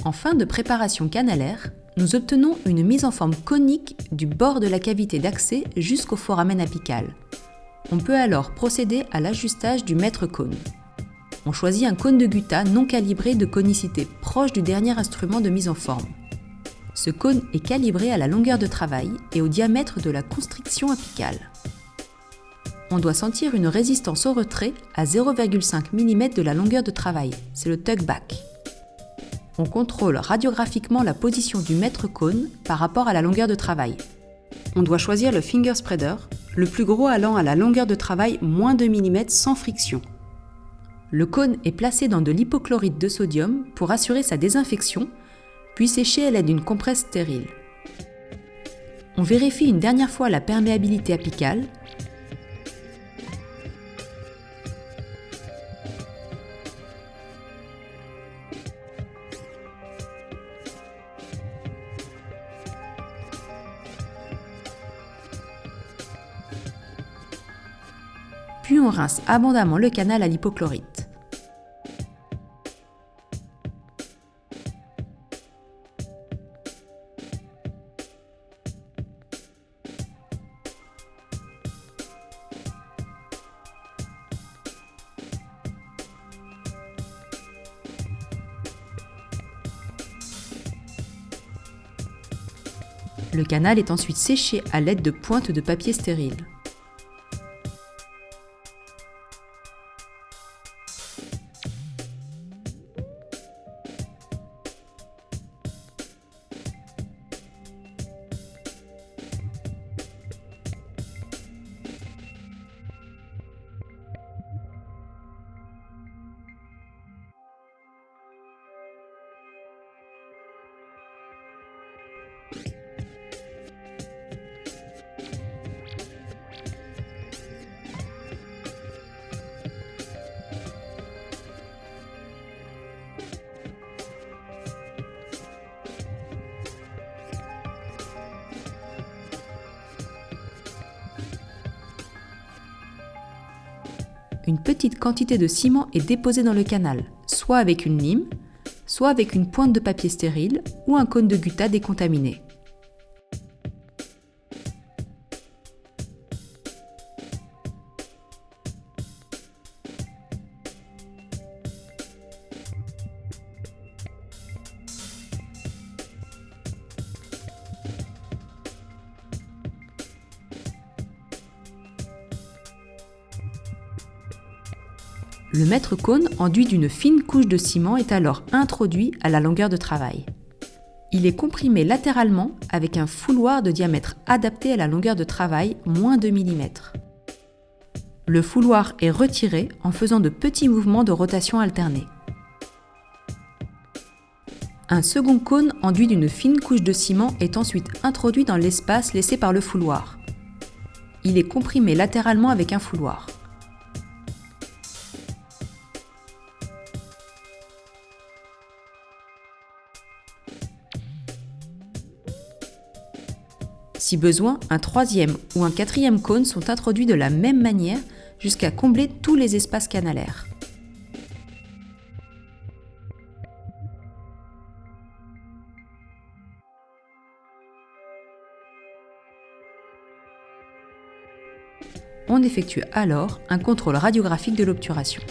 En fin de préparation canalaire, nous obtenons une mise en forme conique du bord de la cavité d'accès jusqu'au foramen apical. On peut alors procéder à l'ajustage du mètre-cône. On choisit un cône de Gutta non calibré de conicité proche du dernier instrument de mise en forme. Ce cône est calibré à la longueur de travail et au diamètre de la constriction apicale. On doit sentir une résistance au retrait à 0,5 mm de la longueur de travail, c'est le tug-back. On contrôle radiographiquement la position du mètre-cône par rapport à la longueur de travail. On doit choisir le finger spreader, le plus gros allant à la longueur de travail moins 2 mm sans friction. Le cône est placé dans de l'hypochlorite de sodium pour assurer sa désinfection, puis séché à l'aide d'une compresse stérile. On vérifie une dernière fois la perméabilité apicale, puis on rince abondamment le canal à l'hypochlorite. Le canal est ensuite séché à l'aide de pointes de papier stérile. Une petite quantité de ciment est déposée dans le canal, soit avec une lime, soit avec une pointe de papier stérile ou un cône de Gutta décontaminé. Le mètre-cône enduit d'une fine couche de ciment est alors introduit à la longueur de travail. Il est comprimé latéralement avec un fouloir de diamètre adapté à la longueur de travail moins 2 mm. Le fouloir est retiré en faisant de petits mouvements de rotation alternés. Un second cône enduit d'une fine couche de ciment est ensuite introduit dans l'espace laissé par le fouloir. Il est comprimé latéralement avec un fouloir. Si besoin, un troisième ou un quatrième cône sont introduits de la même manière jusqu'à combler tous les espaces canalaires. On effectue alors un contrôle radiographique de l'obturation.